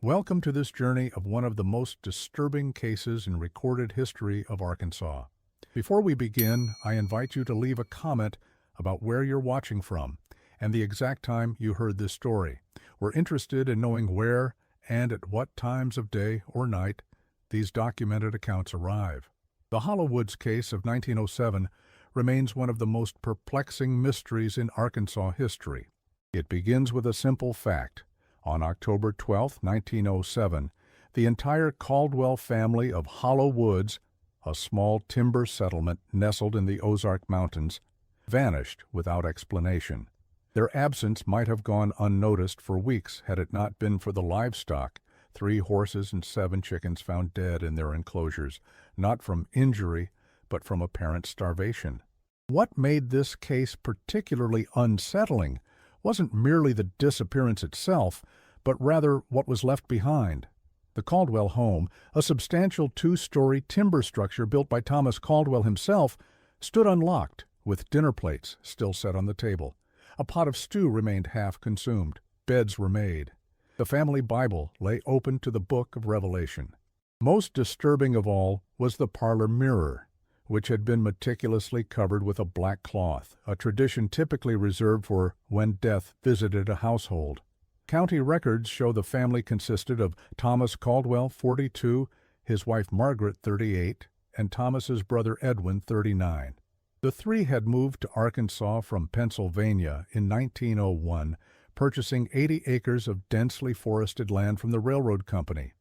Welcome to this journey of one of the most disturbing cases in recorded history of Arkansas. Before we begin, I invite you to leave a comment about where you're watching from and the exact time you heard this story. We're interested in knowing where and at what times of day or night these documented accounts arrive. The Hollow Woods case of 1907 remains one of the most perplexing mysteries in Arkansas history. It begins with a simple fact. On October 12, 1907, the entire Caldwell family of Hollow Woods, a small timber settlement nestled in the Ozark Mountains, vanished without explanation. Their absence might have gone unnoticed for weeks had it not been for the livestock, 3 horses and 7 chickens found dead in their enclosures, not from injury, but from apparent starvation. What made this case particularly unsettling wasn't merely the disappearance itself, but rather what was left behind. The Caldwell home, a substantial 2-story timber structure built by Thomas Caldwell himself, stood unlocked, with dinner plates still set on the table. A pot of stew remained half consumed. Beds were made. The family Bible lay open to the book of Revelation. Most disturbing of all was the parlor mirror, which had been meticulously covered with a black cloth, a tradition typically reserved for when death visited a household. County records show the family consisted of Thomas Caldwell, 42, his wife Margaret, 38, and Thomas's brother Edwin, 39. The 3 had moved to Arkansas from Pennsylvania in 1901, purchasing 80 acres of densely forested land from the railroad company.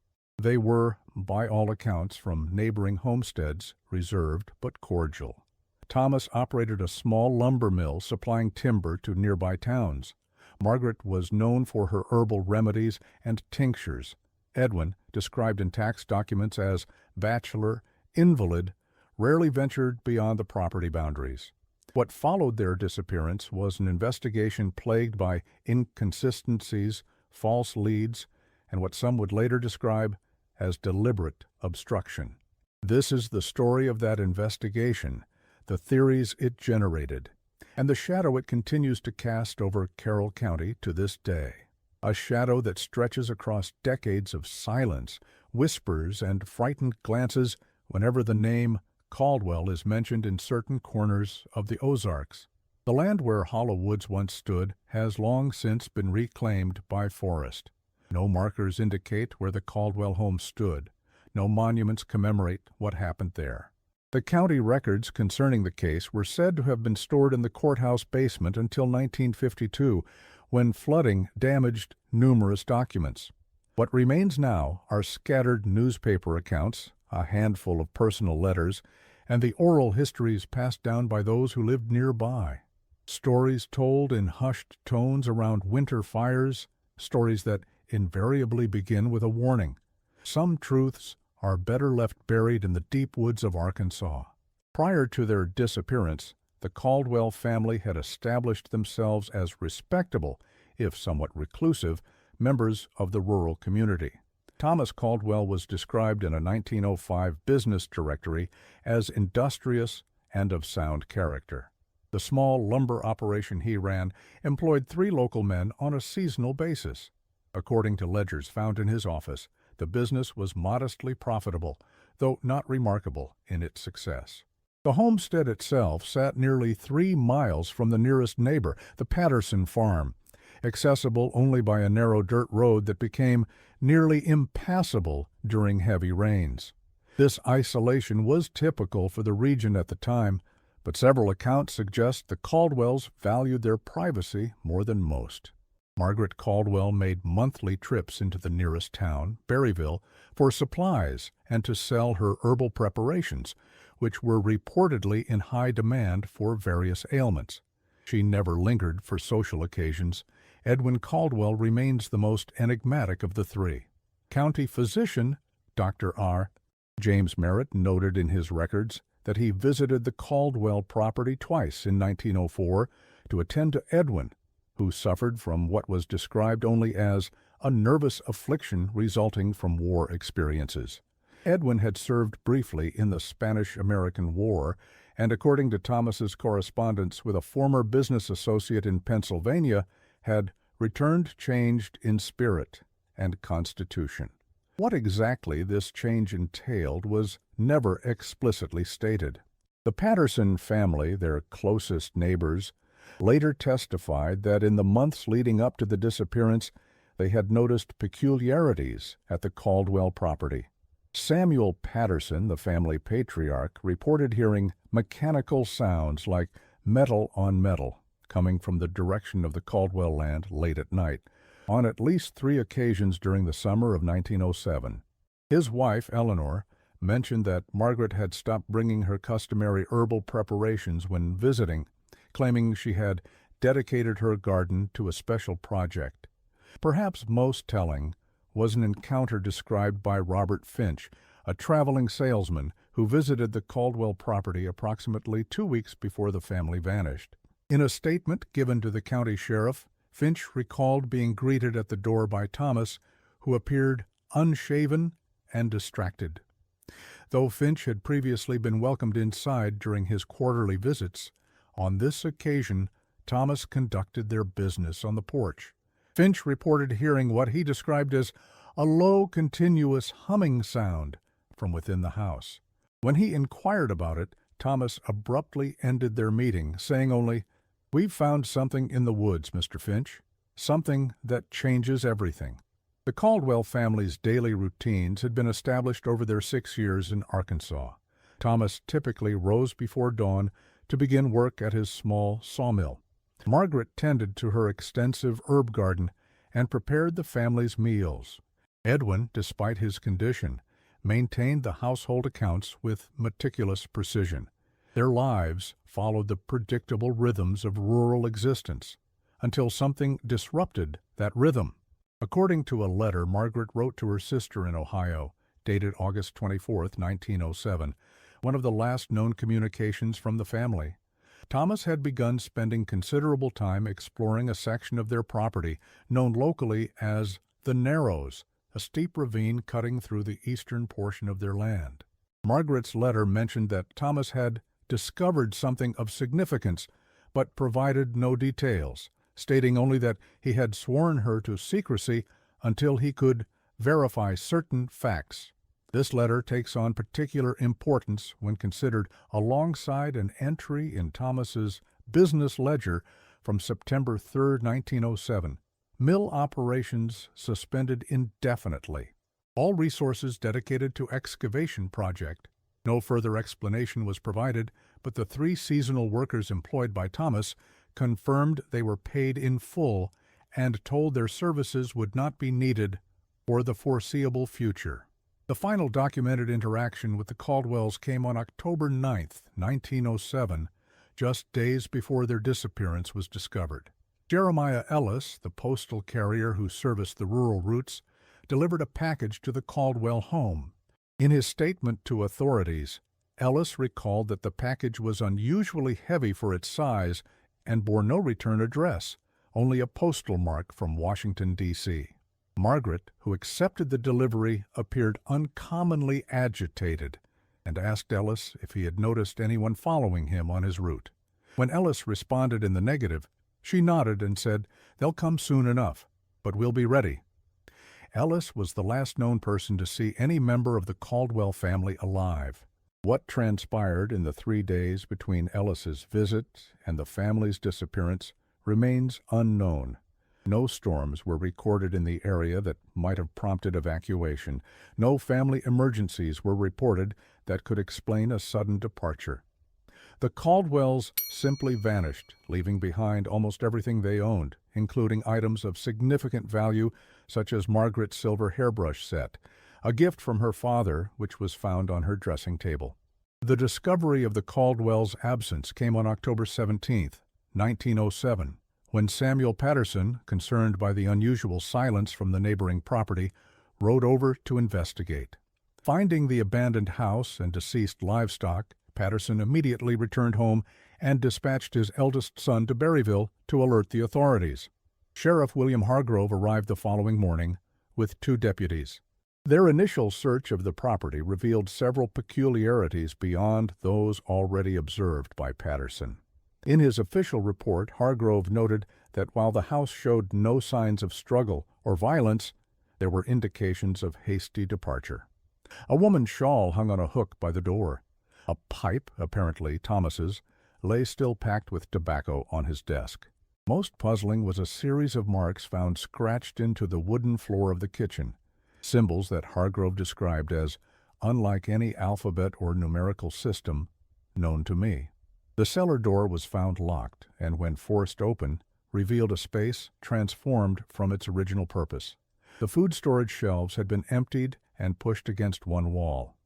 They were, by all accounts from neighboring homesteads, reserved but cordial. Thomas operated a small lumber mill supplying timber to nearby towns. Margaret was known for her herbal remedies and tinctures. Edwin, described in tax documents as bachelor, invalid, rarely ventured beyond the property boundaries. What followed their disappearance was an investigation plagued by inconsistencies, false leads, and what some would later describe as deliberate obstruction. This is the story of that investigation, the theories it generated, and the shadow it continues to cast over Carroll County to this day. A shadow that stretches across decades of silence, whispers, and frightened glances whenever the name Caldwell is mentioned in certain corners of the Ozarks. The land where Hollow Woods once stood has long since been reclaimed by forest. No markers indicate where the Caldwell home stood. No monuments commemorate what happened there. The county records concerning the case were said to have been stored in the courthouse basement until 1952, when flooding damaged numerous documents. What remains now are scattered newspaper accounts, a handful of personal letters, and the oral histories passed down by those who lived nearby. Stories told in hushed tones around winter fires, stories that invariably begin with a warning. Some truths are better left buried in the deep woods of Arkansas. Prior to their disappearance, the Caldwell family had established themselves as respectable, if somewhat reclusive, members of the rural community. Thomas Caldwell was described in a 1905 business directory as industrious and of sound character. The small lumber operation he ran employed 3 local men on a seasonal basis. According to ledgers found in his office, the business was modestly profitable, though not remarkable in its success. The homestead itself sat nearly 3 miles from the nearest neighbor, the Patterson farm, accessible only by a narrow dirt road that became nearly impassable during heavy rains. This isolation was typical for the region at the time, but several accounts suggest the Caldwells valued their privacy more than most. Margaret Caldwell made monthly trips into the nearest town, Berryville, for supplies and to sell her herbal preparations, which were reportedly in high demand for various ailments. She never lingered for social occasions. Edwin Caldwell remains the most enigmatic of the 3. County physician, Dr. R. James Merritt, noted in his records that he visited the Caldwell property twice in 1904 to attend to Edwin, who suffered from what was described only as a nervous affliction resulting from war experiences. Edwin had served briefly in the Spanish-American War, and according to Thomas's correspondence with a former business associate in Pennsylvania, had returned changed in spirit and constitution. What exactly this change entailed was never explicitly stated. The Patterson family, their closest neighbors, later testified that in the months leading up to the disappearance, they had noticed peculiarities at the Caldwell property. Samuel Patterson, the family patriarch, reported hearing mechanical sounds like metal on metal coming from the direction of the Caldwell land late at night, on at least 3 occasions during the summer of 1907. His wife, Eleanor, mentioned that Margaret had stopped bringing her customary herbal preparations when visiting, claiming she had dedicated her garden to a special project. Perhaps most telling was an encounter described by Robert Finch, a traveling salesman who visited the Caldwell property approximately 2 weeks before the family vanished. In a statement given to the county sheriff, Finch recalled being greeted at the door by Thomas, who appeared unshaven and distracted. Though Finch had previously been welcomed inside during his quarterly visits, on this occasion Thomas conducted their business on the porch. Finch reported hearing what he described as a low, continuous humming sound from within the house. When he inquired about it, Thomas abruptly ended their meeting, saying only, "We've found something in the woods, Mr. Finch, something that changes everything." The Caldwell family's daily routines had been established over their 6 years in Arkansas. Thomas typically rose before dawn to begin work at his small sawmill. Margaret tended to her extensive herb garden and prepared the family's meals. Edwin, despite his condition, maintained the household accounts with meticulous precision. Their lives followed the predictable rhythms of rural existence until something disrupted that rhythm. According to a letter Margaret wrote to her sister in Ohio, dated August 24, 1907, one of the last known communications from the family, Thomas had begun spending considerable time exploring a section of their property known locally as the Narrows, a steep ravine cutting through the eastern portion of their land. Margaret's letter mentioned that Thomas had discovered something of significance, but provided no details, stating only that he had sworn her to secrecy until he could verify certain facts. This letter takes on particular importance when considered alongside an entry in Thomas's business ledger from September 3, 1907, mill operations suspended indefinitely. All resources dedicated to excavation project. No further explanation was provided, but the 3 seasonal workers employed by Thomas confirmed they were paid in full and told their services would not be needed for the foreseeable future. The final documented interaction with the Caldwells came on October 9, 1907, just days before their disappearance was discovered. Jeremiah Ellis, the postal carrier who serviced the rural routes, delivered a package to the Caldwell home. In his statement to authorities, Ellis recalled that the package was unusually heavy for its size and bore no return address, only a postal mark from Washington, D.C. Margaret, who accepted the delivery, appeared uncommonly agitated and asked Ellis if he had noticed anyone following him on his route. When Ellis responded in the negative, she nodded and said, "They'll come soon enough, but we'll be ready." Ellis was the last known person to see any member of the Caldwell family alive. What transpired in the 3 days between Ellis's visit and the family's disappearance remains unknown. No storms were recorded in the area that might have prompted evacuation. No family emergencies were reported that could explain a sudden departure. The Caldwells simply vanished, leaving behind almost everything they owned, including items of significant value such as Margaret's silver hairbrush set, a gift from her father which was found on her dressing table. The discovery of the Caldwells' absence came on October 17, 1907, when Samuel Patterson, concerned by the unusual silence from the neighboring property, rode over to investigate. Finding the abandoned house and deceased livestock, Patterson immediately returned home and dispatched his eldest son to Berryville to alert the authorities. Sheriff William Hargrove arrived the following morning with 2 deputies. Their initial search of the property revealed several peculiarities beyond those already observed by Patterson. In his official report, Hargrove noted that while the house showed no signs of struggle or violence, There were indications of hasty departure. A woman's shawl hung on a hook by the door. A pipe, apparently Thomas's, lay still packed with tobacco on his desk. Most puzzling was a series of marks found scratched into the wooden floor of the kitchen, symbols that Hargrove described as unlike any alphabet or numerical system known to me. The cellar door was found locked, and when forced open, revealed a space transformed from its original purpose. The food storage shelves had been emptied and pushed against one wall.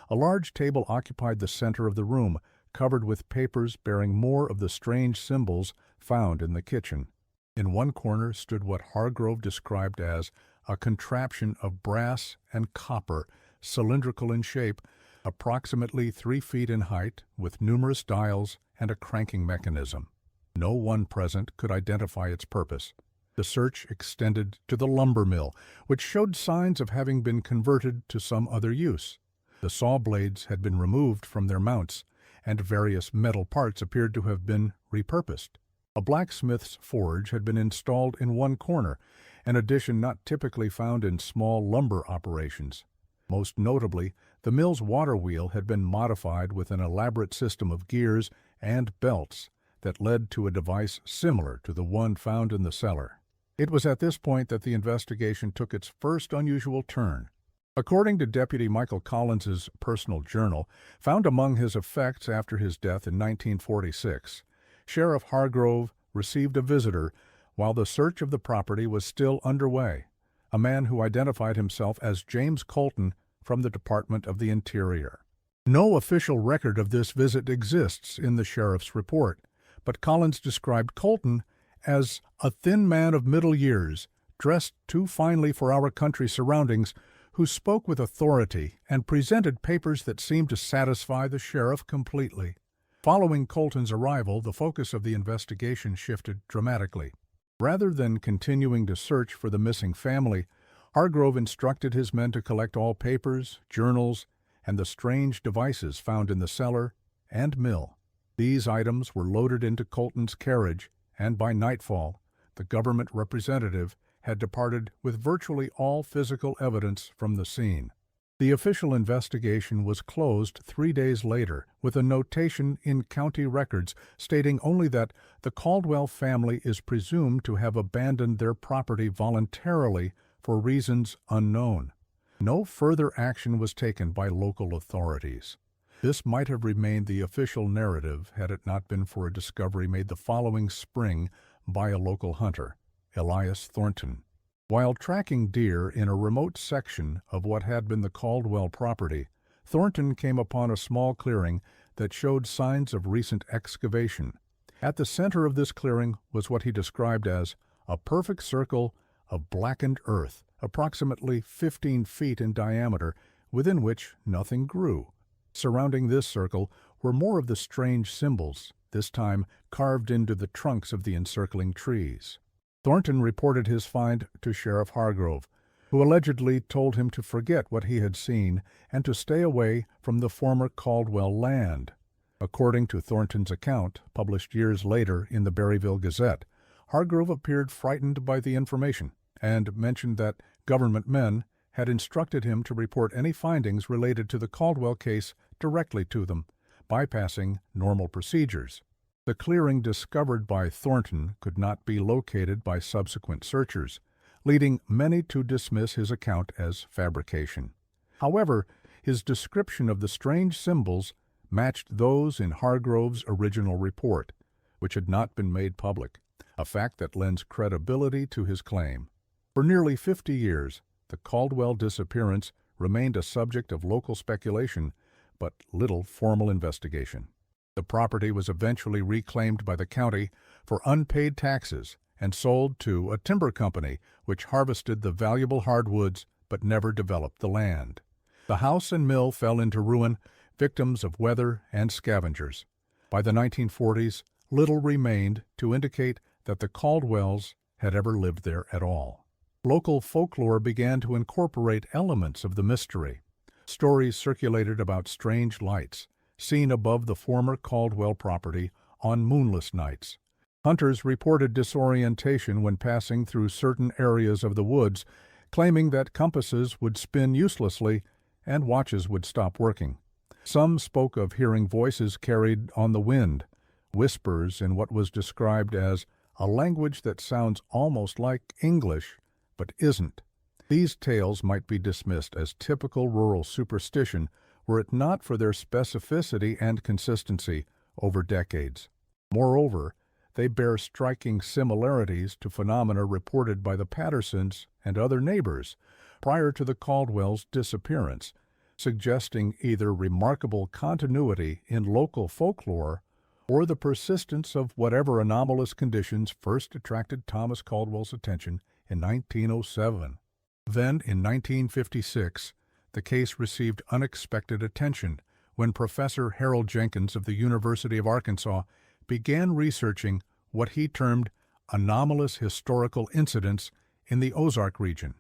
A large table occupied the center of the room, covered with papers bearing more of the strange symbols found in the kitchen. In one corner stood what Hargrove described as a contraption of brass and copper, cylindrical in shape, approximately 3 feet in height, with numerous dials and a cranking mechanism. No one present could identify its purpose. The search extended to the lumber mill, which showed signs of having been converted to some other use. The saw blades had been removed from their mounts, and various metal parts appeared to have been repurposed. A blacksmith's forge had been installed in one corner, an addition not typically found in small lumber operations. Most notably, the mill's water wheel had been modified with an elaborate system of gears and belts that led to a device similar to the one found in the cellar. It was at this point that the investigation took its first unusual turn. According to Deputy Michael Collins's personal journal, found among his effects after his death in 1946, Sheriff Hargrove received a visitor while the search of the property was still underway, a man who identified himself as James Colton from the Department of the Interior. No official record of this visit exists in the sheriff's report, but Collins described Colton as a thin man of middle years, dressed too finely for our country surroundings, who spoke with authority and presented papers that seemed to satisfy the sheriff completely. Following Colton's arrival, the focus of the investigation shifted dramatically. Rather than continuing to search for the missing family, Hargrove instructed his men to collect all papers, journals, and the strange devices found in the cellar and mill. These items were loaded into Colton's carriage, and by nightfall, the government representative had departed with virtually all physical evidence from the scene. The official investigation was closed 3 days later with a notation in county records stating only that the Caldwell family is presumed to have abandoned their property voluntarily for reasons unknown. No further action was taken by local authorities. This might have remained the official narrative had it not been for a discovery made the following spring by a local hunter, Elias Thornton. While tracking deer in a remote section of what had been the Caldwell property, Thornton came upon a small clearing that showed signs of recent excavation. At the center of this clearing was what he described as a perfect circle of blackened earth, approximately 15 feet in diameter, within which nothing grew. Surrounding this circle were more of the strange symbols, this time carved into the trunks of the encircling trees. Thornton reported his find to Sheriff Hargrove, who allegedly told him to forget what he had seen and to stay away from the former Caldwell land. According to Thornton's account, published years later in the Berryville Gazette, Hargrove appeared frightened by the information and mentioned that government men had instructed him to report any findings related to the Caldwell case directly to them, bypassing normal procedures. The clearing discovered by Thornton could not be located by subsequent searchers, leading many to dismiss his account as fabrication. However, his description of the strange symbols matched those in Hargrove's original report, which had not been made public, a fact that lends credibility to his claim. For nearly 50 years, the Caldwell disappearance remained a subject of local speculation, but little formal investigation. The property was eventually reclaimed by the county for unpaid taxes and sold to a timber company which harvested the valuable hardwoods but never developed the land. The house and mill fell into ruin, victims of weather and scavengers. By the 1940s, little remained to indicate that the Caldwells had ever lived there at all. Local folklore began to incorporate elements of the mystery. Stories circulated about strange lights seen above the former Caldwell property on moonless nights. Hunters reported disorientation when passing through certain areas of the woods, claiming that compasses would spin uselessly and watches would stop working. Some spoke of hearing voices carried on the wind, whispers in what was described as a language that sounds almost like English, but isn't. These tales might be dismissed as typical rural superstition were it not for their specificity and consistency over decades. Moreover, they bear striking similarities to phenomena reported by the Pattersons and other neighbors prior to the Caldwells' disappearance, suggesting either remarkable continuity in local folklore or the persistence of whatever anomalous conditions first attracted Thomas Caldwell's attention in 1907. Then, in 1956, the case received unexpected attention when Professor Harold Jenkins of the University of Arkansas began researching what he termed anomalous historical incidents in the Ozark region.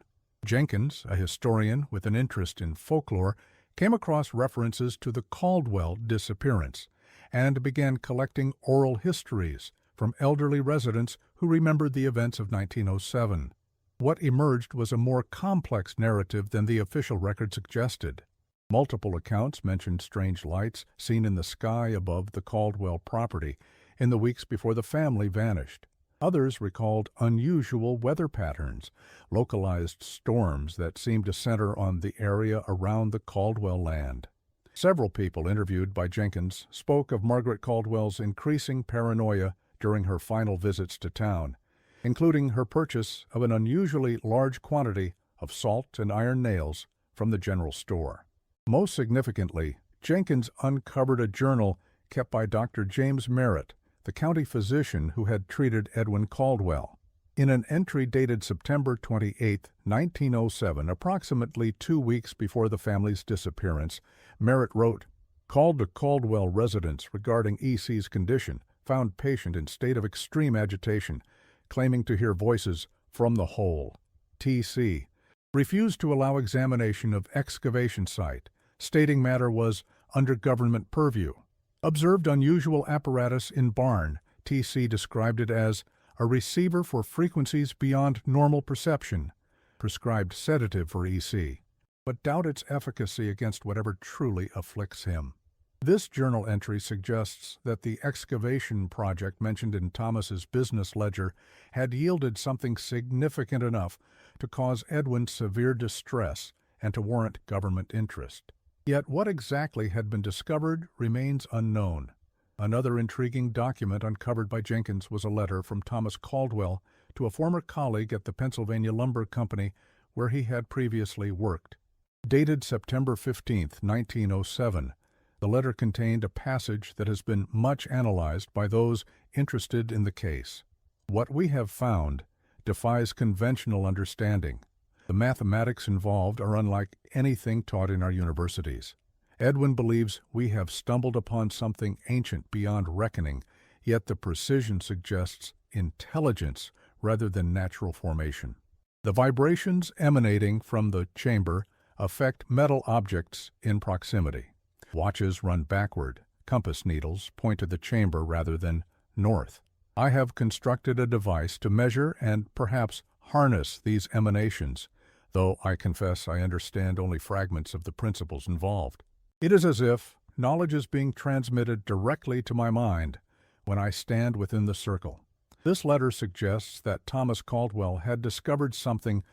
Jenkins, a historian with an interest in folklore, came across references to the Caldwell disappearance and began collecting oral histories from elderly residents who remembered the events of 1907. What emerged was a more complex narrative than the official record suggested. Multiple accounts mentioned strange lights seen in the sky above the Caldwell property in the weeks before the family vanished. Others recalled unusual weather patterns, localized storms that seemed to center on the area around the Caldwell land. Several people interviewed by Jenkins spoke of Margaret Caldwell's increasing paranoia during her final visits to town, including her purchase of an unusually large quantity of salt and iron nails from the general store. Most significantly, Jenkins uncovered a journal kept by Dr. James Merritt, the county physician who had treated Edwin Caldwell. In an entry dated September 28, 1907, approximately 2 weeks before the family's disappearance, Merritt wrote, "Called to Caldwell residence regarding E.C.'s condition, found patient in state of extreme agitation, claiming to hear voices from the hole. T.C. refused to allow examination of excavation site, stating matter was under government purview. Observed unusual apparatus in barn. T.C. described it as a receiver for frequencies beyond normal perception. Prescribed sedative for E.C., but doubt its efficacy against whatever truly afflicts him." This journal entry suggests that the excavation project mentioned in Thomas's business ledger had yielded something significant enough to cause Edwin severe distress and to warrant government interest. Yet what exactly had been discovered remains unknown. Another intriguing document uncovered by Jenkins was a letter from Thomas Caldwell to a former colleague at the Pennsylvania Lumber Company where he had previously worked. Dated September 15, 1907, the letter contained a passage that has been much analyzed by those interested in the case. What we have found defies conventional understanding. The mathematics involved are unlike anything taught in our universities. Edwin believes we have stumbled upon something ancient beyond reckoning, yet the precision suggests intelligence rather than natural formation. The vibrations emanating from the chamber affect metal objects in proximity. Watches run backward. Compass needles point to the chamber rather than north. I have constructed a device to measure and perhaps harness these emanations, though I confess I understand only fragments of the principles involved. It is as if knowledge is being transmitted directly to my mind when I stand within the circle. This letter suggests that Thomas Caldwell had discovered something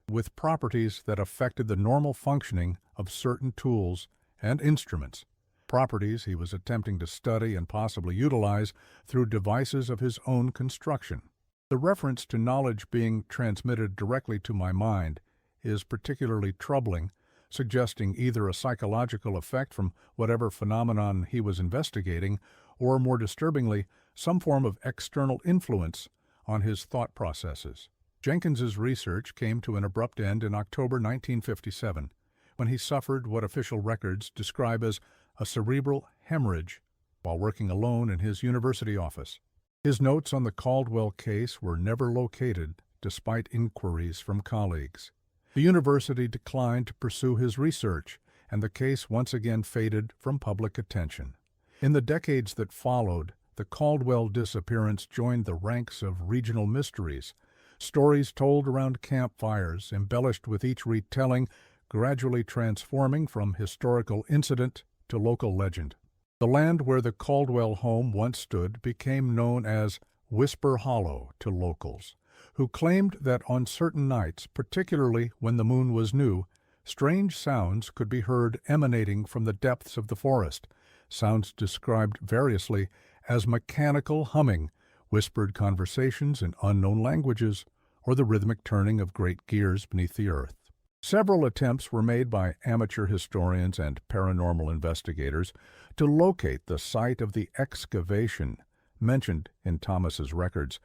with properties that affected the normal functioning of certain tools and instruments, properties he was attempting to study and possibly utilize through devices of his own construction. The reference to knowledge being transmitted directly to my mind is particularly troubling, suggesting either a psychological effect from whatever phenomenon he was investigating, or more disturbingly, some form of external influence on his thought processes. Jenkins's research came to an abrupt end in October 1957, when he suffered what official records describe as a cerebral hemorrhage while working alone in his university office. His notes on the Caldwell case were never located, despite inquiries from colleagues. The university declined to pursue his research, and the case once again faded from public attention. In the decades that followed, the Caldwell disappearance joined the ranks of regional mysteries, Stories told around campfires, embellished with each retelling, gradually transforming from historical incident to local legend. The land where the Caldwell home once stood became known as Whisper Hollow to locals, who claimed that on certain nights, particularly when the moon was new, strange sounds could be heard emanating from the depths of the forest, sounds described variously as mechanical humming, whispered conversations in unknown languages, or the rhythmic turning of great gears beneath the earth. Several attempts were made by amateur historians and paranormal investigators to locate the site of the excavation mentioned in Thomas's records,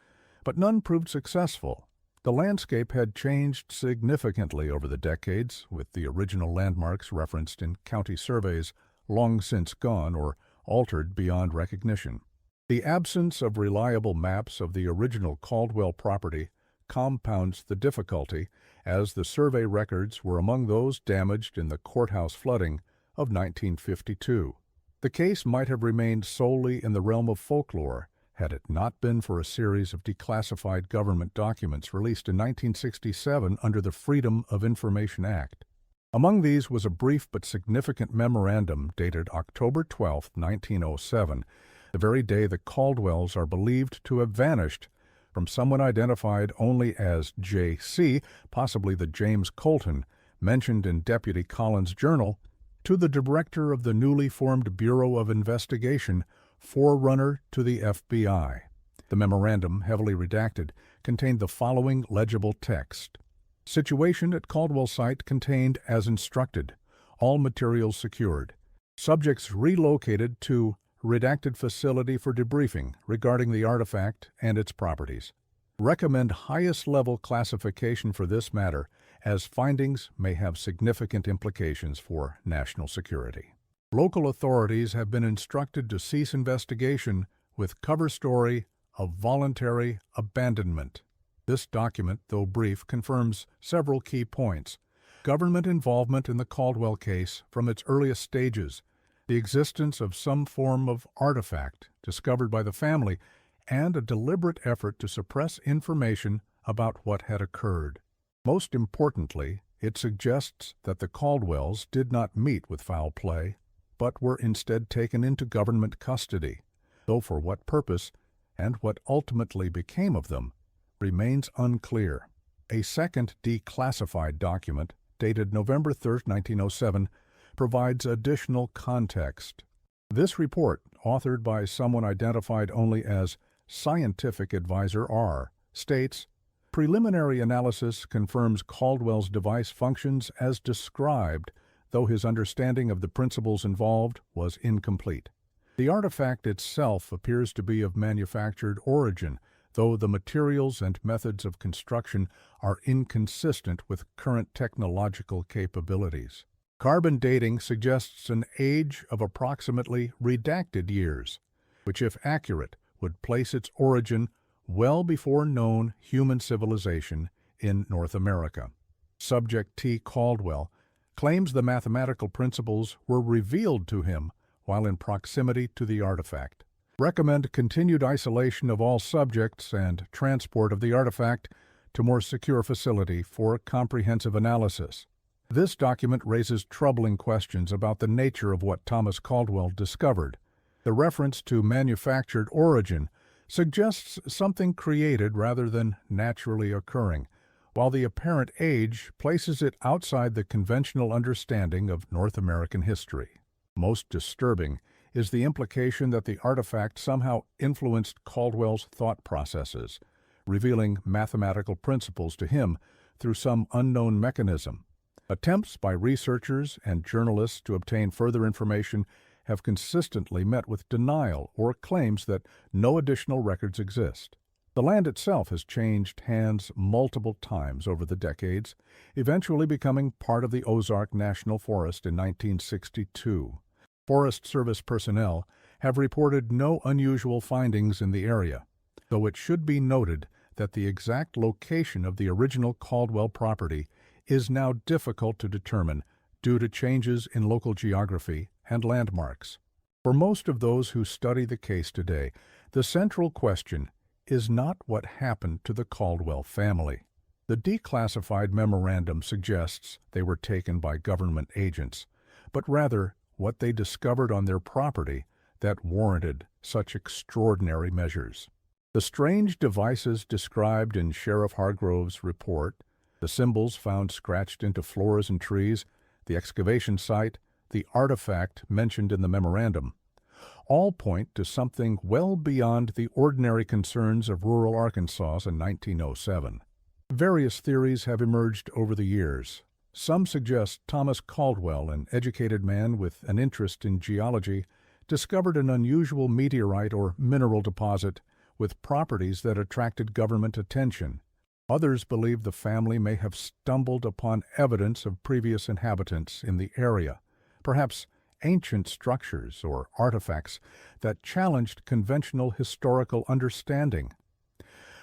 but none proved successful. The landscape had changed significantly over the decades, with the original landmarks referenced in county surveys long since gone or altered beyond recognition. The absence of reliable maps of the original Caldwell property compounds the difficulty, as the survey records were among those damaged in the courthouse flooding of 1952. The case might have remained solely in the realm of folklore had it not been for a series of declassified government documents released in 1967 under the Freedom of Information Act. Among these was a brief but significant memorandum dated October 12, 1907, the very day the Caldwells are believed to have vanished, from someone identified only as J.C., possibly the James Colton, mentioned in Deputy Collins' journal, to the director of the newly formed Bureau of Investigation, forerunner to the FBI. The memorandum, heavily redacted, contained the following legible text. Situation at Caldwell site contained as instructed. All materials secured. Subjects relocated to redacted facility for debriefing regarding the artifact and its properties. Recommend highest level classification for this matter, as findings may have significant implications for national security. Local authorities have been instructed to cease investigation with cover story of voluntary abandonment. This document, though brief, confirms several key points. Government involvement in the Caldwell case from its earliest stages, the existence of some form of artifact discovered by the family, and a deliberate effort to suppress information about what had occurred. Most importantly, it suggests that the Caldwells did not meet with foul play, but were instead taken into government custody, though for what purpose and what ultimately became of them remains unclear. A second declassified document, dated November 3, 1907, provides additional context. This report, authored by someone identified only as Scientific Advisor R, states, preliminary analysis confirms Caldwell's device functions as described, though his understanding of the principles involved was incomplete. The artifact itself appears to be of manufactured origin, though the materials and methods of construction are inconsistent with current technological capabilities. Carbon dating suggests an age of approximately redacted years, which, if accurate, would place its origin well before known human civilization in North America. Subject T. Caldwell claims the mathematical principles were revealed to him while in proximity to the artifact. Recommend continued isolation of all subjects and transport of the artifact to more secure facility for comprehensive analysis. This document raises troubling questions about the nature of what Thomas Caldwell discovered. The reference to manufactured origin suggests something created rather than naturally occurring, while the apparent age places it outside the conventional understanding of North American history. Most disturbing is the implication that the artifact somehow influenced Caldwell's thought processes, revealing mathematical principles to him through some unknown mechanism. Attempts by researchers and journalists to obtain further information have consistently met with denial or claims that no additional records exist. The land itself has changed hands multiple times over the decades, eventually becoming part of the Ozark National Forest in 1962. Forest Service personnel have reported no unusual findings in the area, though it should be noted that the exact location of the original Caldwell property is now difficult to determine due to changes in local geography and landmarks. For most of those who study the case today, the central question is not what happened to the Caldwell family. The declassified memorandum suggests they were taken by government agents, but rather what they discovered on their property that warranted such extraordinary measures. The strange devices described in Sheriff Hargrove's report, the symbols found scratched into floors and trees, the excavation site, the artifact mentioned in the memorandum, all point to something well beyond the ordinary concerns of rural Arkansas in 1907. Various theories have emerged over the years. Some suggest Thomas Caldwell, an educated man with an interest in geology, discovered an unusual meteorite or mineral deposit with properties that attracted government attention. Others believe the family may have stumbled upon evidence of previous inhabitants in the area, perhaps ancient structures or artifacts that challenged conventional historical understanding.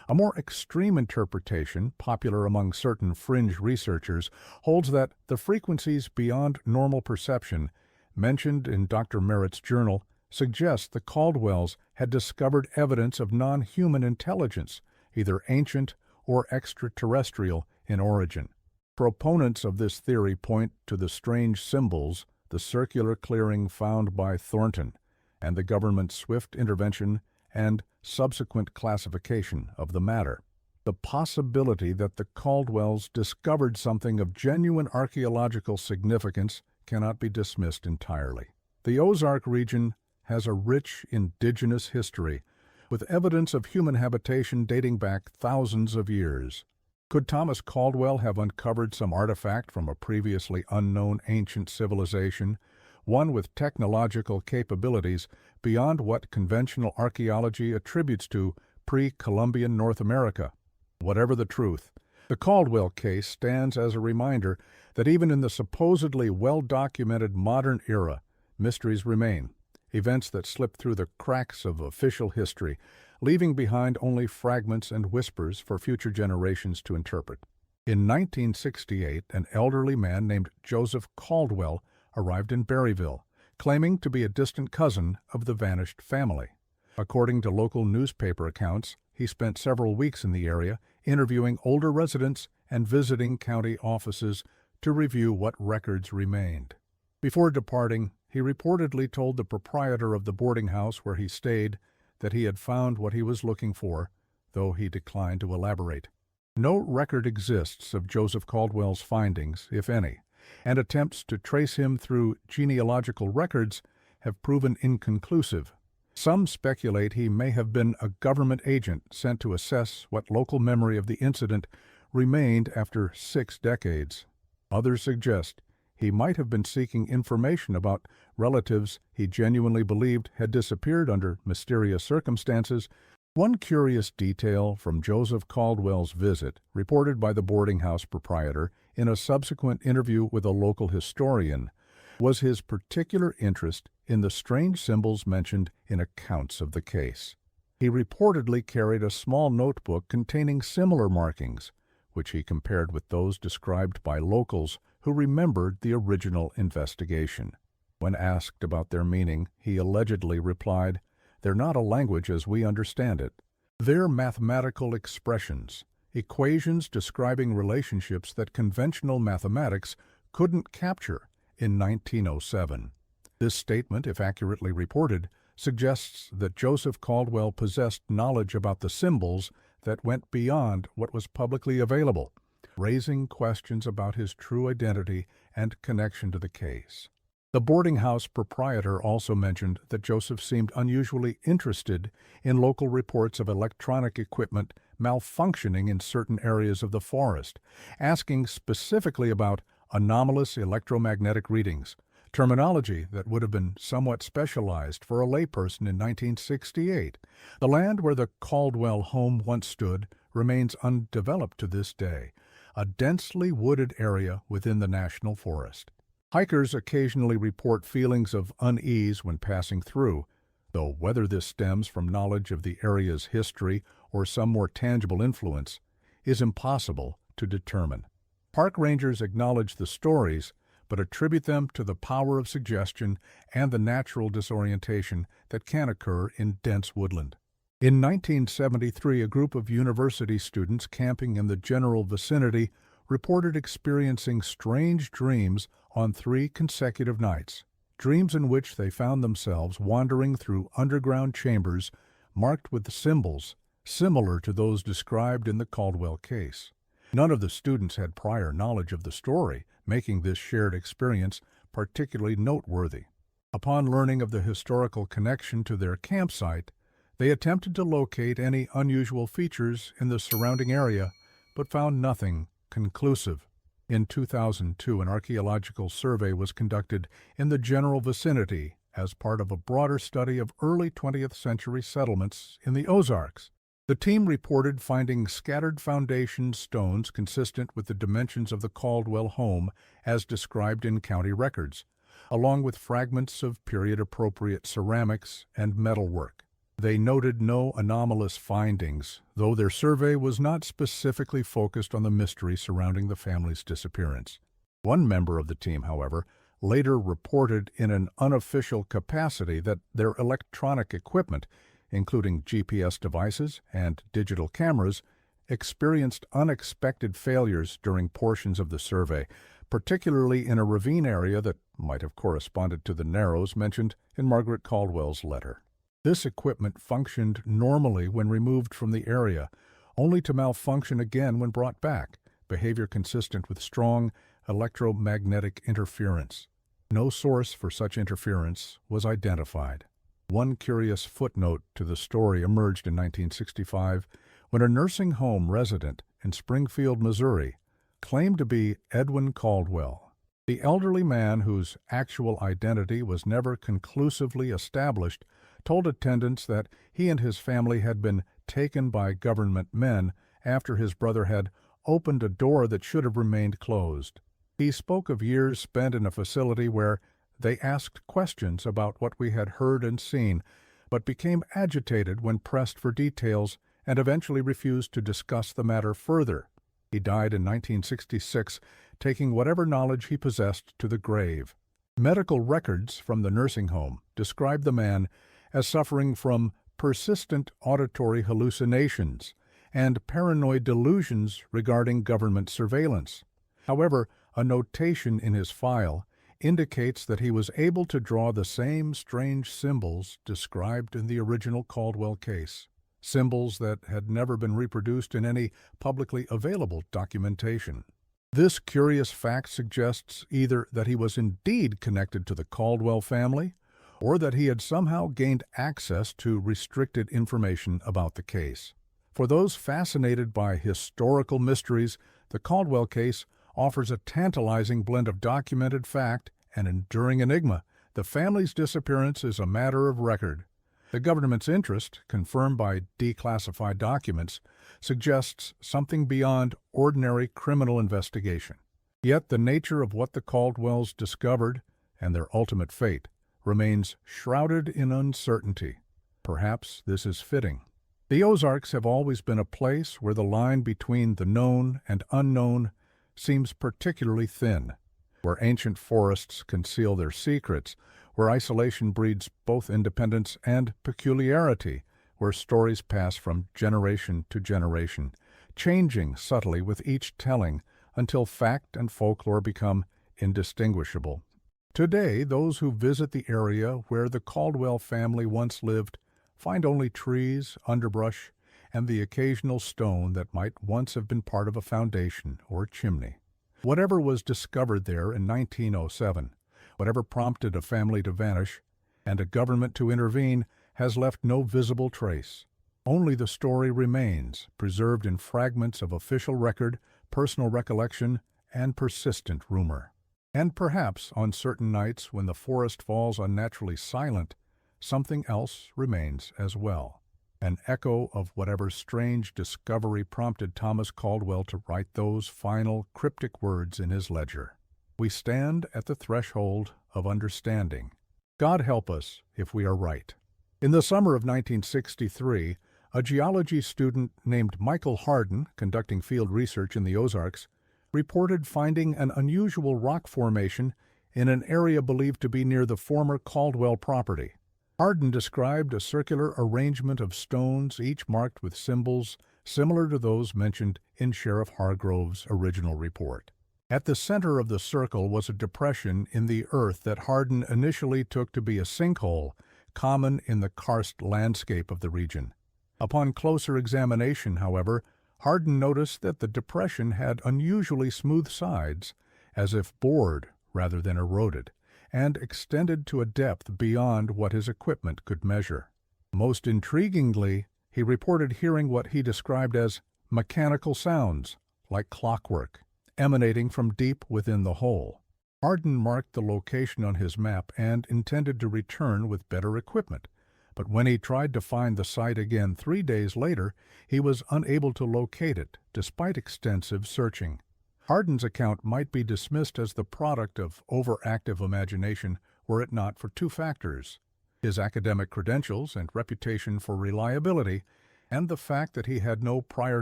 A more extreme interpretation, popular among certain fringe researchers, holds that the frequencies beyond normal perception mentioned in Dr. Merritt's journal suggest the Caldwells had discovered evidence of non-human intelligence, either ancient or extraterrestrial in origin. Proponents of this theory point to the strange symbols, the circular clearing found by Thornton, and the government's swift intervention and subsequent classification of the matter. The possibility that the Caldwells discovered something of genuine archaeological significance cannot be dismissed entirely. The Ozark region has a rich indigenous history, with evidence of human habitation dating back thousands of years. Could Thomas Caldwell have uncovered some artifact from a previously unknown ancient civilization, one with technological capabilities beyond what conventional archaeology attributes to pre-Columbian North America? Whatever the truth, the Caldwell case stands as a reminder that even in the supposedly well-documented modern era, mysteries remain, events that slip through the cracks of official history, leaving behind only fragments and whispers for future generations to interpret. In 1968, an elderly man named Joseph Caldwell arrived in Berryville, claiming to be a distant cousin of the vanished family. According to local newspaper accounts, he spent several weeks in the area, interviewing older residents and visiting county offices to review what records remained. Before departing, he reportedly told the proprietor of the boarding house where he stayed that he had found what he was looking for, though he declined to elaborate. No record exists of Joseph Caldwell's findings, if any, and attempts to trace him through genealogical records have proven inconclusive. Some speculate he may have been a government agent sent to assess what local memory of the incident remained after 6 decades. Others suggest he might have been seeking information about relatives he genuinely believed had disappeared under mysterious circumstances. One curious detail from Joseph Caldwell's visit, reported by the boarding house proprietor in a subsequent interview with a local historian, was his particular interest in the strange symbols mentioned in accounts of the case. He reportedly carried a small notebook containing similar markings, which he compared with those described by locals who remembered the original investigation. When asked about their meaning, he allegedly replied, "They're not a language as we understand it. They're mathematical expressions, equations describing relationships that conventional mathematics couldn't capture in 1907. This statement, if accurately reported, suggests that Joseph Caldwell possessed knowledge about the symbols that went beyond what was publicly available, raising questions about his true identity and connection to the case. The boarding house proprietor also mentioned that Joseph seemed unusually interested in local reports of electronic equipment malfunctioning in certain areas of the forest, asking specifically about anomalous electromagnetic readings, terminology that would have been somewhat specialized for a layperson in 1968. The land where the Caldwell home once stood remains undeveloped to this day, a densely wooded area within the national forest. Hikers occasionally report feelings of unease when passing through, though whether this stems from knowledge of the area's history or some more tangible influence is impossible to determine. Park rangers acknowledge the stories, but attribute them to the power of suggestion and the natural disorientation that can occur in dense woodland. In 1973, a group of university students camping in the general vicinity reported experiencing strange dreams on 3 consecutive nights, dreams in which they found themselves wandering through underground chambers marked with symbols similar to those described in the Caldwell case. None of the students had prior knowledge of the story, making this shared experience particularly noteworthy. Upon learning of the historical connection to their campsite, they attempted to locate any unusual features in the surrounding area, but found nothing conclusive. In 2002, an archaeological survey was conducted in the general vicinity as part of a broader study of early 20th century settlements in the Ozarks. The team reported finding scattered foundation stones consistent with the dimensions of the Caldwell home as described in county records, along with fragments of period-appropriate ceramics and metalwork. They noted no anomalous findings, though their survey was not specifically focused on the mystery surrounding the family's disappearance. One member of the team, however, later reported in an unofficial capacity that their electronic equipment, including GPS devices and digital cameras, experienced unexpected failures during portions of the survey, particularly in a ravine area that might have corresponded to the narrows mentioned in Margaret Caldwell's letter. This equipment functioned normally when removed from the area, only to malfunction again when brought back, behavior consistent with strong electromagnetic interference. No source for such interference was identified. One curious footnote to the story emerged in 1965 when a nursing home resident in Springfield, Missouri, claimed to be Edwin Caldwell. The elderly man, whose actual identity was never conclusively established, told attendants that he and his family had been taken by government men after his brother had opened a door that should have remained closed. He spoke of years spent in a facility where they asked questions about what we had heard and seen, but became agitated when pressed for details and eventually refused to discuss the matter further. He died in 1966, taking whatever knowledge he possessed to the grave. Medical records from the nursing home described the man as suffering from persistent auditory hallucinations and paranoid delusions regarding government surveillance. However, a notation in his file indicates that he was able to draw the same strange symbols described in the original Caldwell case, symbols that had never been reproduced in any publicly available documentation. This curious fact suggests either that he was indeed connected to the Caldwell family, or that he had somehow gained access to restricted information about the case. For those fascinated by historical mysteries, the Caldwell case offers a tantalizing blend of documented fact and enduring enigma. The family's disappearance is a matter of record. The government's interest, confirmed by declassified documents, suggests something beyond ordinary criminal investigation. Yet the nature of what the Caldwells discovered and their ultimate fate remains shrouded in uncertainty. Perhaps this is fitting. The Ozarks have always been a place where the line between the known and unknown seems particularly thin, where ancient forests conceal their secrets, where isolation breeds both independence and peculiarity, where stories pass from generation to generation, changing subtly with each telling until fact and folklore become indistinguishable. Today, those who visit the area where the Caldwell family once lived find only trees, underbrush, and the occasional stone that might once have been part of a foundation or chimney. Whatever was discovered there in 1907, whatever prompted a family to vanish and a government to intervene, has left no visible trace. Only the story remains, preserved in fragments of official record, personal recollection, and persistent rumor. And perhaps on certain nights when the forest falls unnaturally silent, something else remains as well. An echo of whatever strange discovery prompted Thomas Caldwell to write those final cryptic words in his ledger. We stand at the threshold of understanding. God help us if we are right. In the summer of 1963, a geology student named Michael Hardin, conducting field research in the Ozarks, reported finding an unusual rock formation in an area believed to be near the former Caldwell property. Hardin described a circular arrangement of stones, each marked with symbols similar to those mentioned in Sheriff Hargrove's original report. At the center of the circle was a depression in the earth that Hardin initially took to be a sinkhole, common in the karst landscape of the region. Upon closer examination, however, Hardin noticed that the depression had unusually smooth sides, as if bored rather than eroded, and extended to a depth beyond what his equipment could measure. Most intriguingly, he reported hearing what he described as mechanical sounds, like clockwork, emanating from deep within the hole. Hardin marked the location on his map and intended to return with better equipment, but when he tried to find the site again 3 days later, he was unable to locate it, despite extensive searching. Hardin's account might be dismissed as the product of overactive imagination were it not for two factors: his academic credentials and reputation for reliability, and the fact that he had no prior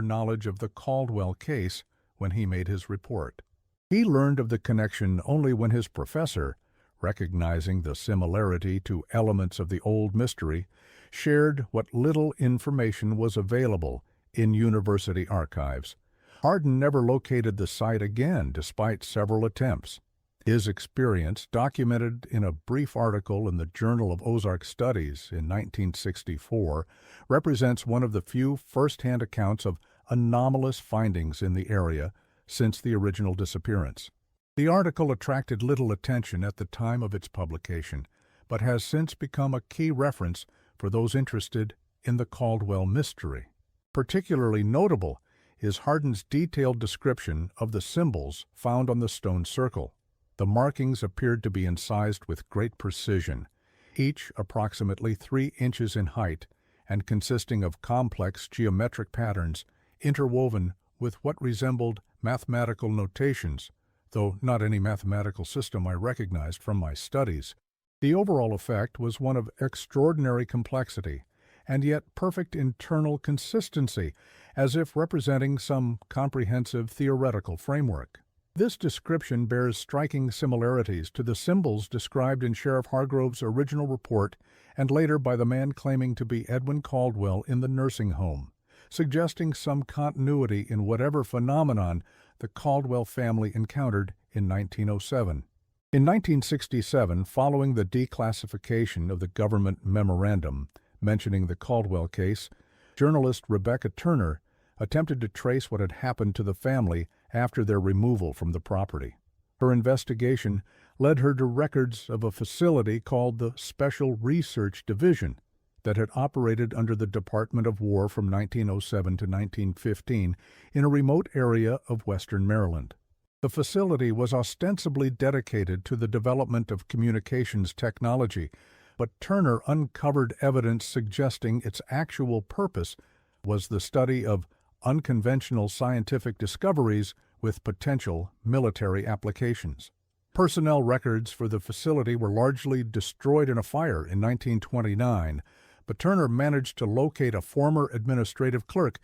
knowledge of the Caldwell case when he made his report. He learned of the connection only when his professor, recognizing the similarity to elements of the old mystery, shared what little information was available in university archives. Hardin never located the site again despite several attempts. His experience, documented in a brief article in the Journal of Ozark Studies in 1964, represents one of the few first-hand accounts of anomalous findings in the area since the original disappearance. The article attracted little attention at the time of its publication, but has since become a key reference for those interested in the Caldwell mystery. Particularly notable is Hardin's detailed description of the symbols found on the stone circle. The markings appeared to be incised with great precision, each approximately 3 inches in height and consisting of complex geometric patterns interwoven with what resembled mathematical notations, though not any mathematical system I recognized from my studies. The overall effect was one of extraordinary complexity, and yet perfect internal consistency, as if representing some comprehensive theoretical framework. This description bears striking similarities to the symbols described in Sheriff Hargrove's original report and later by the man claiming to be Edwin Caldwell in the nursing home, suggesting some continuity in whatever phenomenon the Caldwell family encountered in 1907. In 1967, following the declassification of the government memorandum mentioning the Caldwell case, journalist Rebecca Turner attempted to trace what had happened to the family after their removal from the property. Her investigation led her to records of a facility called the Special Research Division that had operated under the Department of War from 1907 to 1915 in a remote area of western Maryland. The facility was ostensibly dedicated to the development of communications technology, but Turner uncovered evidence suggesting its actual purpose was the study of unconventional scientific discoveries with potential military applications. Personnel records for the facility were largely destroyed in a fire in 1929, but Turner managed to locate a former administrative clerk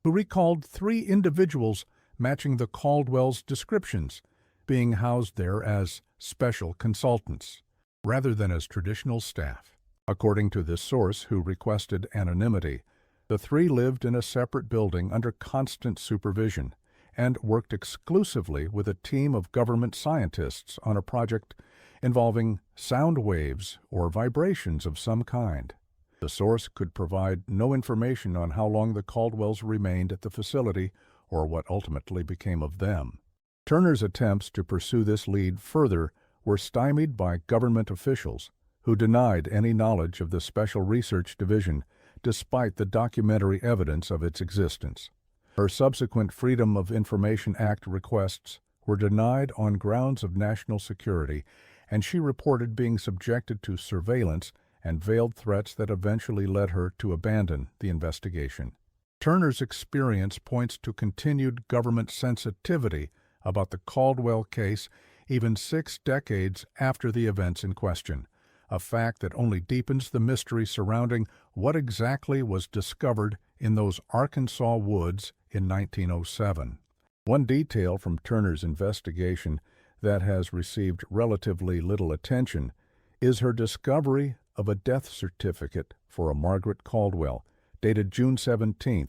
who recalled 3 individuals matching the Caldwell's descriptions, being housed there as special consultants, rather than as traditional staff. According to this source, who requested anonymity, the 3 lived in a separate building under constant supervision and worked exclusively with a team of government scientists on a project involving sound waves or vibrations of some kind. The source could provide no information on how long the Caldwells remained at the facility or what ultimately became of them. Turner's attempts to pursue this lead further were stymied by government officials who denied any knowledge of the Special Research Division despite the documentary evidence of its existence. Her subsequent Freedom of Information Act requests were denied on grounds of national security, and she reported being subjected to surveillance and veiled threats that eventually led her to abandon the investigation. Turner's experience points to continued government sensitivity about the Caldwell case even 6 decades after the events in question, a fact that only deepens the mystery surrounding what exactly was discovered in those Arkansas woods in 1907. One detail from Turner's investigation that has received relatively little attention is her discovery of a death certificate for a Margaret Caldwell, dated June 17,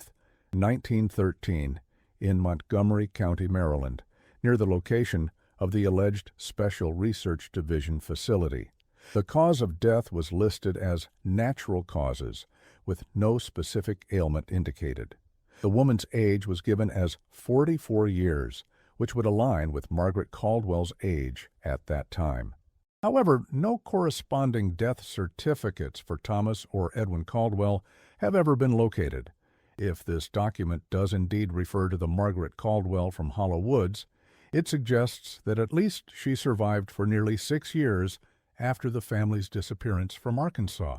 1913, in Montgomery County, Maryland, near the location of the alleged Special Research Division facility. The cause of death was listed as natural causes, with no specific ailment indicated. The woman's age was given as 44 years, which would align with Margaret Caldwell's age at that time. However, no corresponding death certificates for Thomas or Edwin Caldwell have ever been located. If this document does indeed refer to the Margaret Caldwell from Hollow Woods, it suggests that at least she survived for nearly 6 years after the family's disappearance from Arkansas.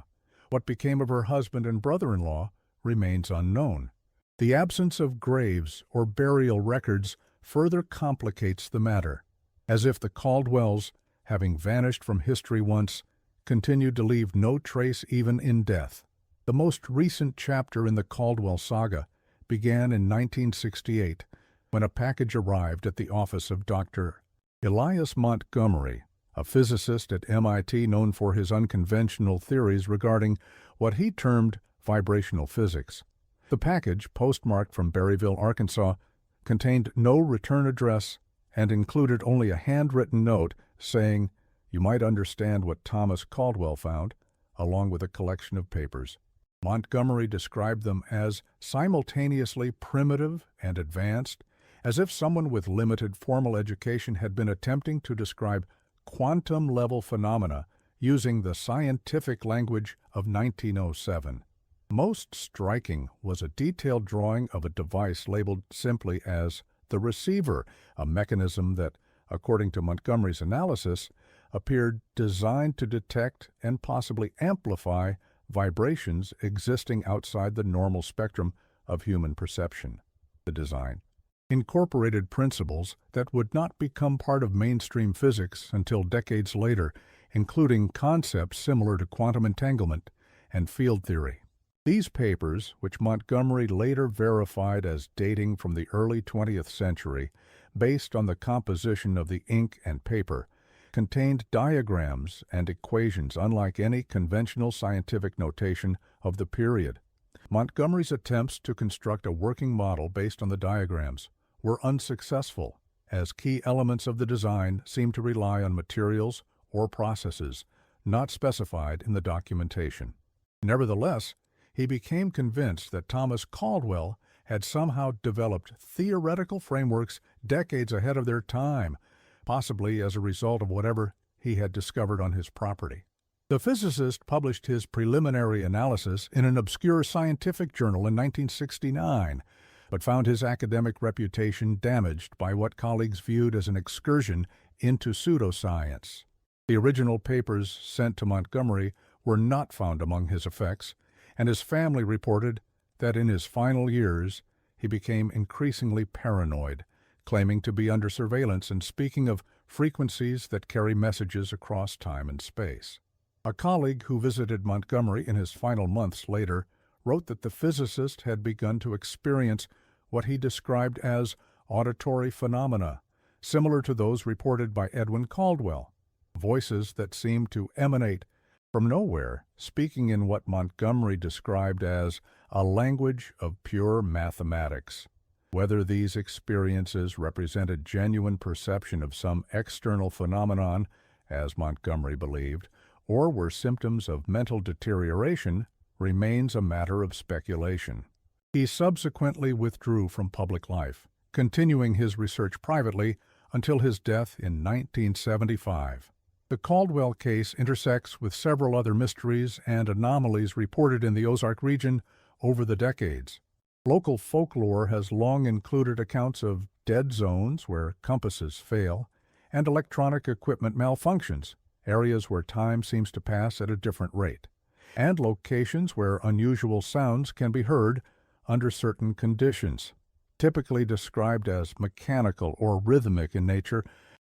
What became of her husband and brother-in-law remains unknown. The absence of graves or burial records further complicates the matter, as if the Caldwells, having vanished from history once, continued to leave no trace even in death. The most recent chapter in the Caldwell saga began in 1968, when a package arrived at the office of Dr. Elias Montgomery, a physicist at MIT known for his unconventional theories regarding what he termed vibrational physics. The package, postmarked from Berryville, Arkansas, contained no return address and included only a handwritten note saying, "You might understand what Thomas Caldwell found," along with a collection of papers. Montgomery described them as simultaneously primitive and advanced, as if someone with limited formal education had been attempting to describe quantum-level phenomena using the scientific language of 1907. Most striking was a detailed drawing of a device labeled simply as the receiver, a mechanism that, according to Montgomery's analysis, appeared designed to detect and possibly amplify vibrations existing outside the normal spectrum of human perception. The design incorporated principles that would not become part of mainstream physics until decades later, including concepts similar to quantum entanglement and field theory. These papers, which Montgomery later verified as dating from the early 20th century, based on the composition of the ink and paper, contained diagrams and equations unlike any conventional scientific notation of the period. Montgomery's attempts to construct a working model based on the diagrams were unsuccessful, as key elements of the design seemed to rely on materials or processes not specified in the documentation. Nevertheless, he became convinced that Thomas Caldwell had somehow developed theoretical frameworks decades ahead of their time, possibly as a result of whatever he had discovered on his property. The physicist published his preliminary analysis in an obscure scientific journal in 1969, but found his academic reputation damaged by what colleagues viewed as an excursion into pseudoscience. The original papers sent to Montgomery were not found among his effects, and his family reported that in his final years he became increasingly paranoid, claiming to be under surveillance and speaking of frequencies that carry messages across time and space. A colleague who visited Montgomery in his final months later wrote that the physicist had begun to experience what he described as auditory phenomena, similar to those reported by Edwin Caldwell, voices that seemed to emanate from nowhere, speaking in what Montgomery described as a language of pure mathematics. Whether these experiences represented genuine perception of some external phenomenon, as Montgomery believed, or were symptoms of mental deterioration, remains a matter of speculation. He subsequently withdrew from public life, continuing his research privately until his death in 1975. The Caldwell case intersects with several other mysteries and anomalies reported in the Ozark region over the decades. Local folklore has long included accounts of dead zones where compasses fail and electronic equipment malfunctions, areas where time seems to pass at a different rate, and locations where unusual sounds can be heard under certain conditions, typically described as mechanical or rhythmic in nature.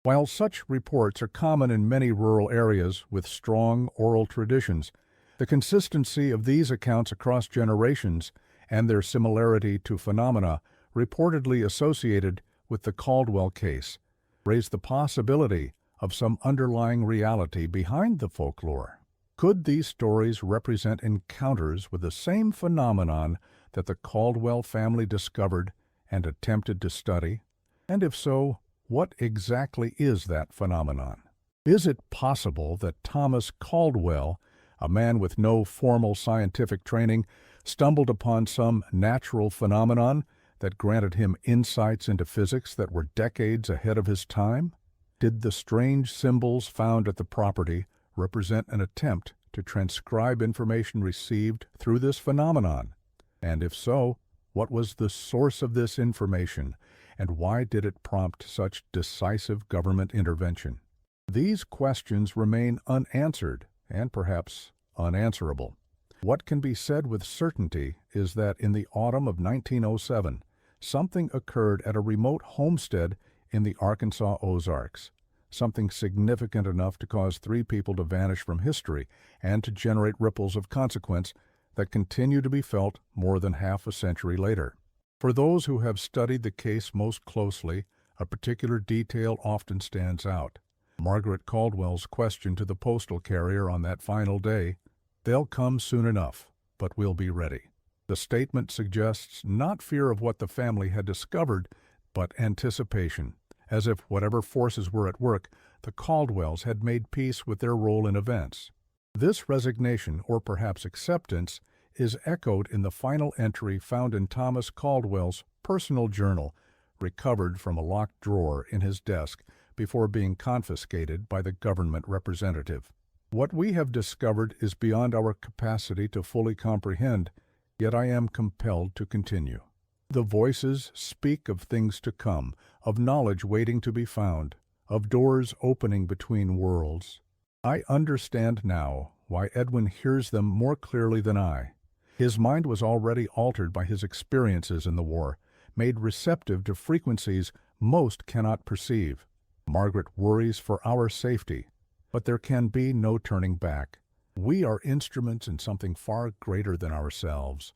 While such reports are common in many rural areas with strong oral traditions, the consistency of these accounts across generations and their similarity to phenomena reportedly associated with the Caldwell case raise the possibility of some underlying reality behind the folklore. Could these stories represent encounters with the same phenomenon that the Caldwell family discovered and attempted to study? And if so, what exactly is that phenomenon? Is it possible that Thomas Caldwell, a man with no formal scientific training, stumbled upon some natural phenomenon that granted him insights into physics that were decades ahead of his time? Did the strange symbols found at the property represent an attempt to transcribe information received through this phenomenon? And if so, what was the source of this information, and why did it prompt such decisive government intervention? These questions remain unanswered and perhaps unanswerable. What can be said with certainty is that in the autumn of 1907, something occurred at a remote homestead in the Arkansas Ozarks, something significant enough to cause 3 people to vanish from history and to generate ripples of consequence that continue to be felt more than half a century later. For those who have studied the case most closely, a particular detail often stands out. Margaret Caldwell's question to the postal carrier on that final day, "They'll come soon enough, but we'll be ready." The statement suggests not fear of what the family had discovered, but anticipation, as if whatever forces were at work, the Caldwells had made peace with their role in events. This resignation, or perhaps acceptance, is echoed in the final entry found in Thomas Caldwell's personal journal, recovered from a locked drawer in his desk before being confiscated by the government representative. What we have discovered is beyond our capacity to fully comprehend, yet I am compelled to continue. The voices speak of things to come, of knowledge waiting to be found, of doors opening between worlds. I understand now why Edwin hears them more clearly than I. His mind was already altered by his experiences in the war, made receptive to frequencies most cannot perceive. Margaret worries for our safety, but there can be no turning back. We are instruments in something far greater than ourselves.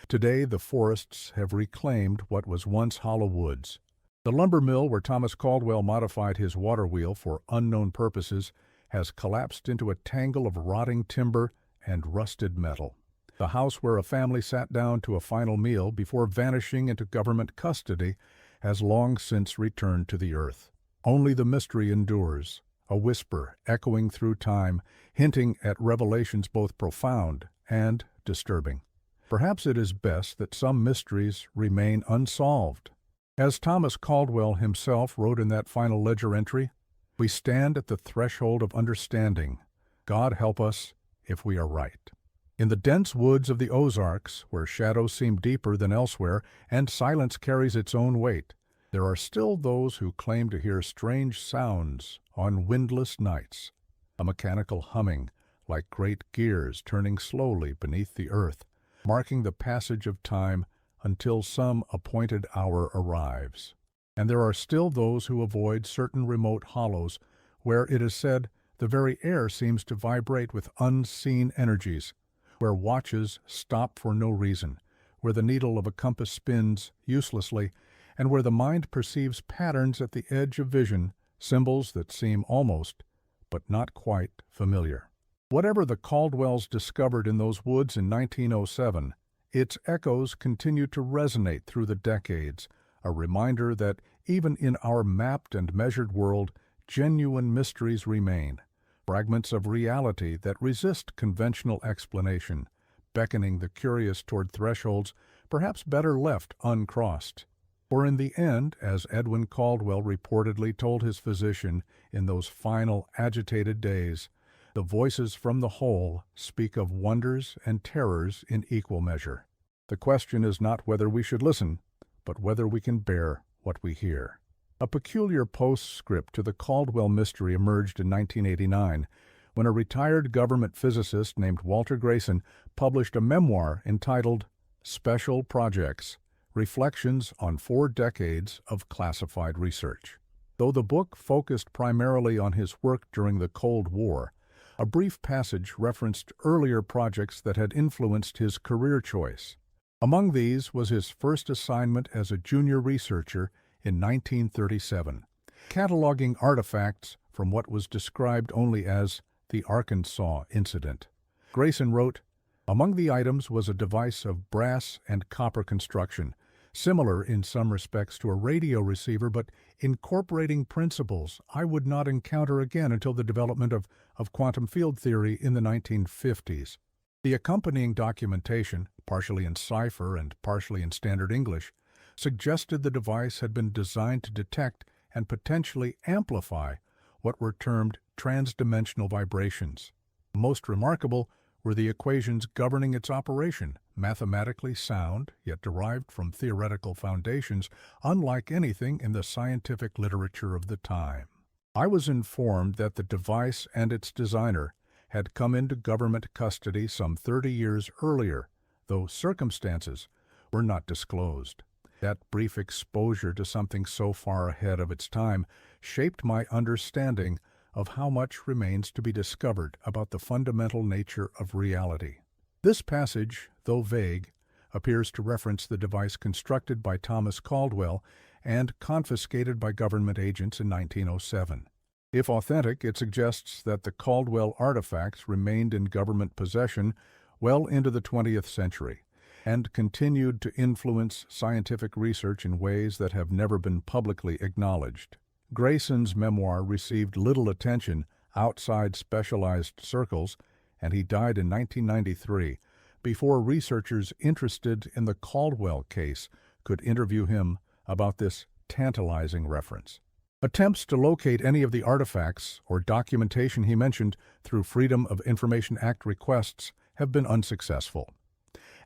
Today the forests have reclaimed what was once hollow woods. The lumber mill where Thomas Caldwell modified his water wheel for unknown purposes has collapsed into a tangle of rotting timber and rusted metal. The house where a family sat down to a final meal before vanishing into government custody has long since returned to the earth. Only the mystery endures, a whisper echoing through time, hinting at revelations both profound and disturbing. Perhaps it is best that some mysteries remain unsolved. As Thomas Caldwell himself wrote in that final ledger entry, "We stand at the threshold of understanding. God help us if we are right." In the dense woods of the Ozarks, where shadows seem deeper than elsewhere and silence carries its own weight, there are still those who claim to hear strange sounds on windless nights, a mechanical humming like great gears turning slowly beneath the earth, marking the passage of time until some appointed hour arrives. And there are still those who avoid certain remote hollows where, it is said, the very air seems to vibrate with unseen energies, where watches stop for no reason, where the needle of a compass spins uselessly, and where the mind perceives patterns at the edge of vision, symbols that seem almost, but not quite, familiar. Whatever the Caldwells discovered in those woods in 1907, its echoes continue to resonate through the decades, a reminder that even in our mapped and measured world, genuine mysteries remain, fragments of reality that resist conventional explanation, beckoning the curious toward thresholds perhaps better left uncrossed. For in the end, as Edwin Caldwell reportedly told his physician in those final agitated days, the voices from the whole speak of wonders and terrors in equal measure. The question is not whether we should listen, but whether we can bear what we hear. A peculiar postscript to the Caldwell mystery emerged in 1989, when a retired government physicist named Walter Grayson published a memoir entitled Special Projects: Reflections on 4 Decades of Classified Research. Though the book focused primarily on his work during the Cold War, a brief passage referenced earlier projects that had influenced his career choice. Among these was his first assignment as a junior researcher in 1937, cataloging artifacts from what was described only as the Arkansas Incident. Grayson wrote, "Among the items was a device of brass and copper construction, similar in some respects to a radio receiver, but incorporating principles I would not encounter again until the development of quantum field theory in the 1950s. The accompanying documentation, partially in cipher and partially in standard English, suggested the device had been designed to detect and potentially amplify what were termed transdimensional vibrations. Most remarkable were the equations governing its operation, mathematically sound, yet derived from theoretical foundations unlike anything in the scientific literature of the time. I was informed that the device and its designer had come into government custody some 30 years earlier, though circumstances were not disclosed. That brief exposure to something so far ahead of its time shaped my understanding of how much remains to be discovered about the fundamental nature of reality. This passage, though vague, appears to reference the device constructed by Thomas Caldwell and confiscated by government agents in 1907. If authentic, it suggests that the Caldwell artifacts remained in government possession well into the 20th century and continued to influence scientific research in ways that have never been publicly acknowledged. Grayson's memoir received little attention outside specialized circles, and he died in 1993 before researchers interested in the Caldwell case could interview him about this tantalizing reference. Attempts to locate any of the artifacts or documentation he mentioned through Freedom of Information Act requests have been unsuccessful.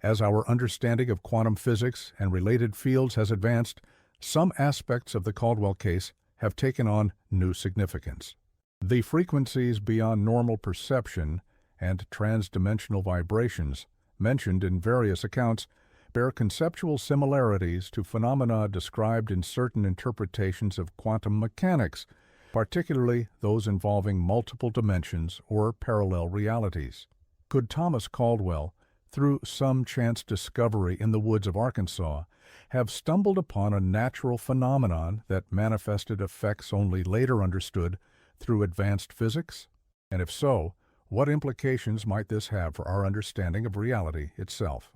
As our understanding of quantum physics and related fields has advanced, some aspects of the Caldwell case have taken on new significance. The frequencies beyond normal perception and transdimensional vibrations mentioned in various accounts bear conceptual similarities to phenomena described in certain interpretations of quantum mechanics, particularly those involving multiple dimensions or parallel realities. Could Thomas Caldwell, through some chance discovery in the woods of Arkansas, have stumbled upon a natural phenomenon that manifested effects only later understood through advanced physics? And if so, what implications might this have for our understanding of reality itself?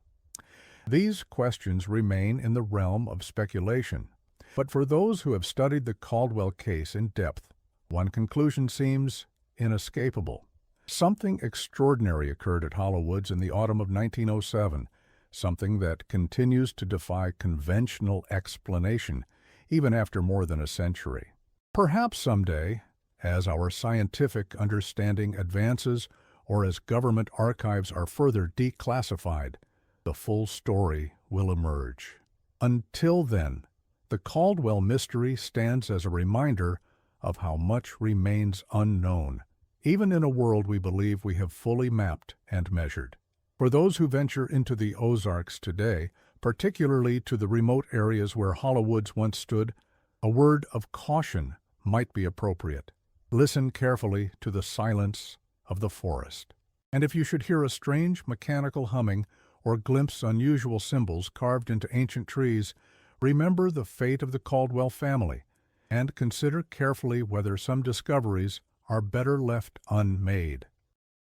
These questions remain in the realm of speculation, but for those who have studied the Caldwell case in depth, one conclusion seems inescapable. Something extraordinary occurred at Hollow Woods in the autumn of 1907, something that continues to defy conventional explanation even after more than a century. Perhaps someday, as our scientific understanding advances or as government archives are further declassified, the full story will emerge. Until then, the Caldwell mystery stands as a reminder of how much remains unknown, even in a world we believe we have fully mapped and measured. For those who venture into the Ozarks today, particularly to the remote areas where Hollow Woods once stood, a word of caution might be appropriate. Listen carefully to the silence of the forest. And if you should hear a strange mechanical humming or glimpse unusual symbols carved into ancient trees, remember the fate of the Caldwell family and consider carefully whether some discoveries are better left unmade.